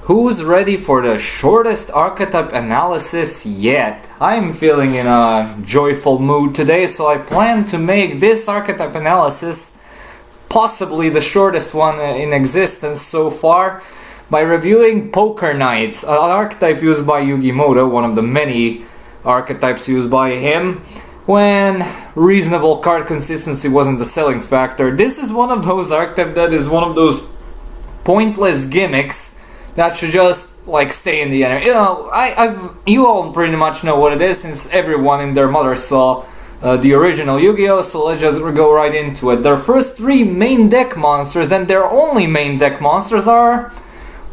Who's ready for the shortest archetype analysis yet? I'm feeling in a joyful mood today, so I plan to make this archetype analysis possibly the shortest one in existence so far by reviewing Poker Knights, an archetype used by Yugimoto, one of the many archetypes used by him, when reasonable card consistency wasn't the selling factor. This is one of those archetypes that is one of those pointless gimmicks that should just stay in the anime. You all pretty much know what it is, since everyone and their mother saw the original Yu-Gi-Oh! So let's just go right into it. Their first three main deck monsters and their only main deck monsters are,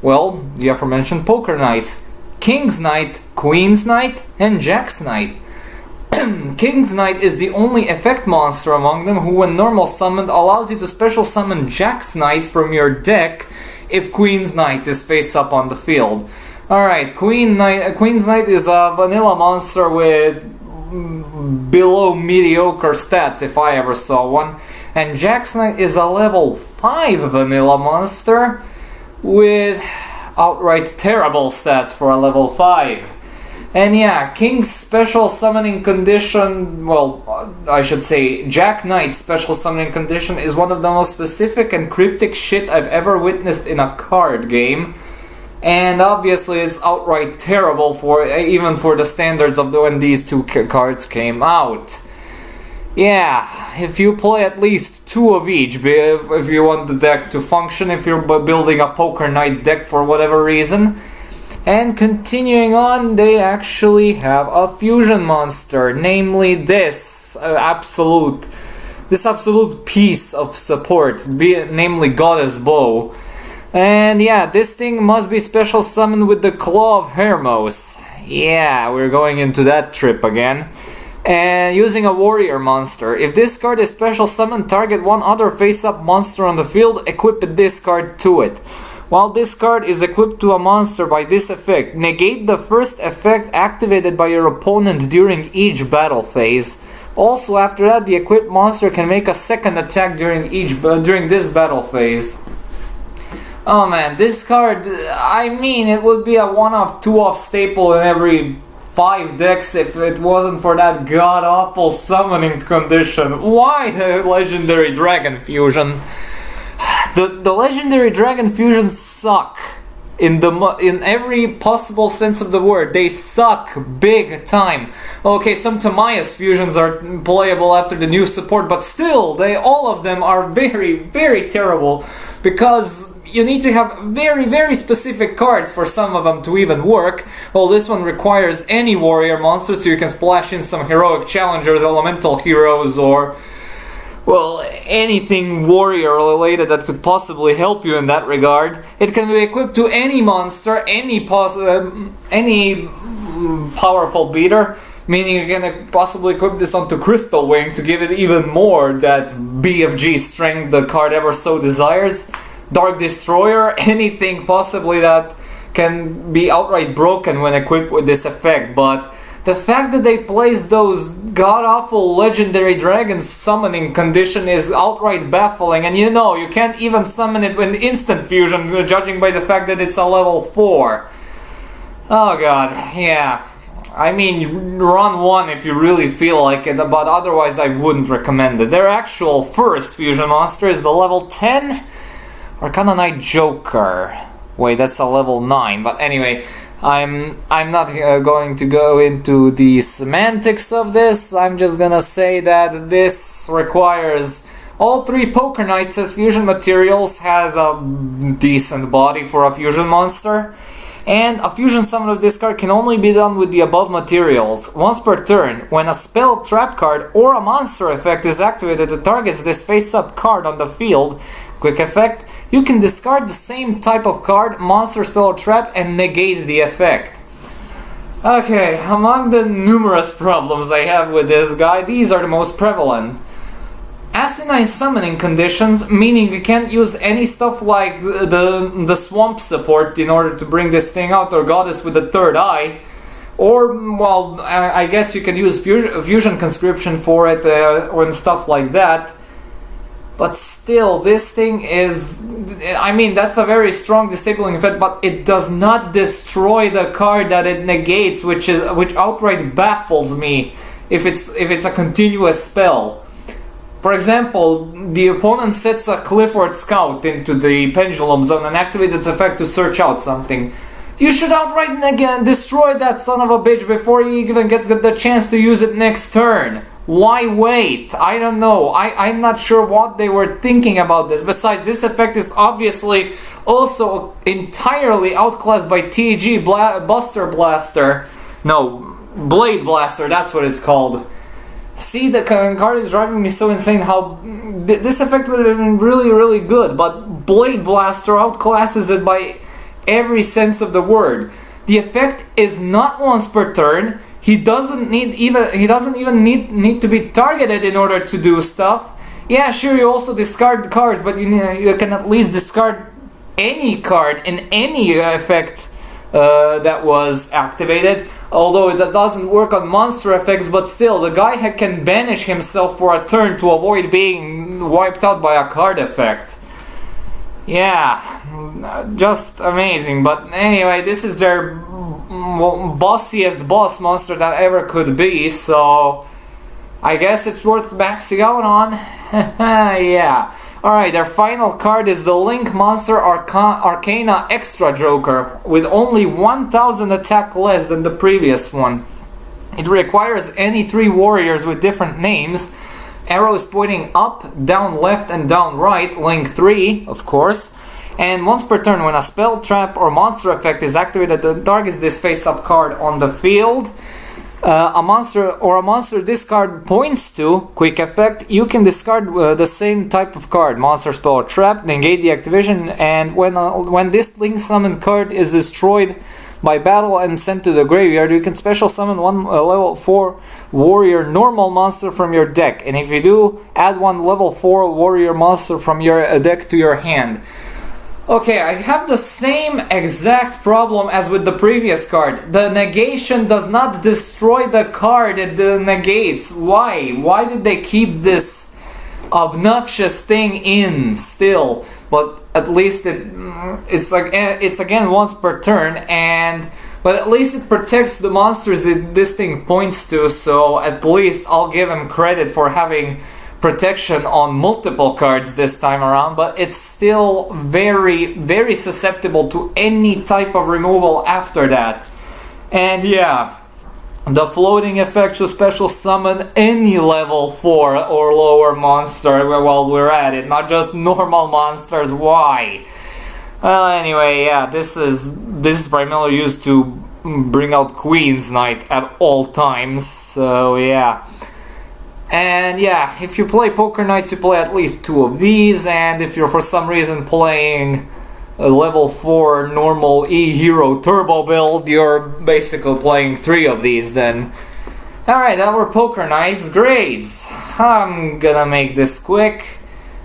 well, the aforementioned Poker Knights: King's Knight, Queen's Knight, and Jack's Knight. King's Knight is the only effect monster among them who, when normal summoned, allows you to special summon Jack's Knight from your deck if Queen's Knight is face up on the field. Alright, Queen's Knight is a vanilla monster with below mediocre stats if I ever saw one. And Jack's Knight is a level 5 vanilla monster with outright terrible stats for a level 5. And yeah, King's special summoning condition, well, I should say Jack Knight's special summoning condition is one of the most specific and cryptic shit I've ever witnessed in a card game. And obviously it's outright terrible even for the standards of when these two cards came out. Yeah, if you play at least 2 of each, if you want the deck to function, if you're building a Poker Knight deck for whatever reason. And continuing on, they actually have a fusion monster, namely this absolute piece of support, namely Goddess Bow. And yeah, this thing must be special summoned with the Claw of Hermos. Yeah, we're going into that trip again. And using a warrior monster. If this card is special summoned, target one other face-up monster on the field, equip this card to it. While this card is equipped to a monster by this effect, negate the first effect activated by your opponent during each battle phase. Also, after that, the equipped monster can make a second attack during this battle phase. Oh man, this card, I mean, it would be a 1-off, 2-off staple in every 5 decks if it wasn't for that god-awful summoning condition. Why the legendary Dragon Fusion? The legendary Dragon Fusions suck in every possible sense of the word. They suck big time. Okay, some Tamiya's fusions are playable after the new support, but still, all of them are very, very terrible because you need to have very, very specific cards for some of them to even work. Well, this one requires any warrior monster, so you can splash in some heroic challengers, elemental heroes, or, well, anything warrior related that could possibly help you in that regard. It can be equipped to any monster, any powerful beater, meaning you can possibly equip this onto Crystal Wing to give it even more that BFG strength the card ever so desires. Dark Destroyer, anything possibly that can be outright broken when equipped with this effect, but the fact that they placed those god-awful legendary dragons summoning condition is outright baffling, and you can't even summon it with instant fusion, judging by the fact that it's a level 4. Oh god, yeah. I mean, run 1 if you really feel like it, but otherwise I wouldn't recommend it. Their actual first fusion monster is the level 10 Arcana Knight Joker. Wait, that's a level 9, but anyway, I'm not going to go into the semantics of this. I'm just gonna say that this requires all 3 Poker Knights as fusion materials, has a decent body for a fusion monster, and a fusion summon of this card can only be done with the above materials. Once per turn, when a spell, trap card, or a monster effect is activated that targets this face-up card on the field, quick effect, you can discard the same type of card, monster, spell, or trap, and negate the effect. Okay, among the numerous problems I have with this guy, these are the most prevalent. Asinine summoning conditions, meaning you can't use any stuff like the swamp support in order to bring this thing out, or Goddess with the third eye. Or, well, I guess you can use fusion conscription for it, or stuff like that. But still, this thing is, I mean, that's a very strong disabling effect, but it does not destroy the card that it negates, which outright baffles me if it's a continuous spell. For example, the opponent sets a Clifford Scout into the Pendulum Zone and activates its effect to search out something. You should outright destroy that son of a bitch before he even gets the chance to use it next turn. Why wait? I don't know. I'm not sure what they were thinking about this. Besides, this effect is obviously also entirely outclassed by TG Buster Blaster. No, Blade Blaster, that's what it's called. See, the card is driving me so insane how this effect would have been really, really good, but Blade Blaster outclasses it by every sense of the word. The effect is not once per turn. He doesn't even need to be targeted in order to do stuff. Yeah, sure, you also discard cards, but you can at least discard any card in any effect that was activated. Although that doesn't work on monster effects, but still, the guy can banish himself for a turn to avoid being wiped out by a card effect. Yeah, just amazing. But anyway, this is their bossiest boss monster that ever could be, so I guess it's worth maxing out on. Yeah. Alright, their final card is the Link Monster Arcana Extra Joker, with only 1000 attack less than the previous one. It requires any 3 warriors with different names, arrows pointing up, down left and down right, Link 3, of course. And once per turn, when a spell, trap, or monster effect is activated that targets this face-up card on the field, a monster this card points to, quick effect, you can discard the same type of card, monster, spell, or trap, negate the activation, and when this Link summoned card is destroyed by battle and sent to the graveyard, you can special summon one level 4 warrior normal monster from your deck, and if you do, add one level 4 warrior monster from your deck to your hand. Okay, I have the same exact problem as with the previous card. The negation does not destroy the card, it negates. Why? Why did they keep this obnoxious thing in still? But at least it's again once per turn, but at least it protects the monsters this thing points to, so at least I'll give him credit for having protection on multiple cards this time around, but it's still very, very susceptible to any type of removal after that. And yeah, the floating effect should special summon any level 4 or lower monster while we're at it, not just normal monsters. Why? Well, anyway, yeah, this is primarily used to bring out Queen's Knight at all times, so yeah. And yeah, if you play Poker Nights, you play at least 2 of these, and if you're for some reason playing a level 4 normal E-Hero Turbo build, you're basically playing 3 of these then. Alright, that were Poker Nights. Grades. I'm gonna make this quick.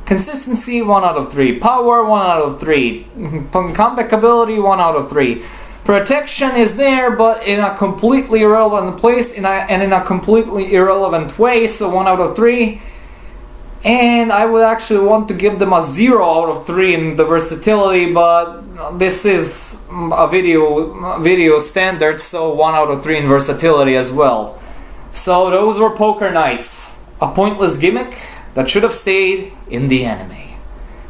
Consistency, 1 out of 3. Power, 1 out of 3. Comeback ability, 1 out of 3. Protection is there, but in a completely irrelevant place and in a completely irrelevant way, so 1 out of 3. And I would actually want to give them a 0 out of 3 in the versatility, but this is a video standard, so 1 out of 3 in versatility as well. So those were Poker Nights, a pointless gimmick that should have stayed in the anime.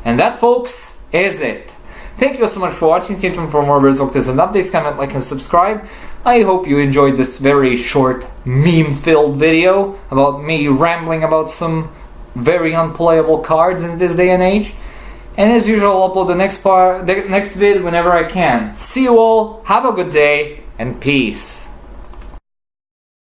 And that, folks, is it. Thank you so much for watching. Stay tuned for more videos like this and updates. Comment, like, and subscribe. I hope you enjoyed this very short, meme-filled video about me rambling about some very unplayable cards in this day and age. And as usual, I'll upload the next vid whenever I can. See you all, have a good day, and peace.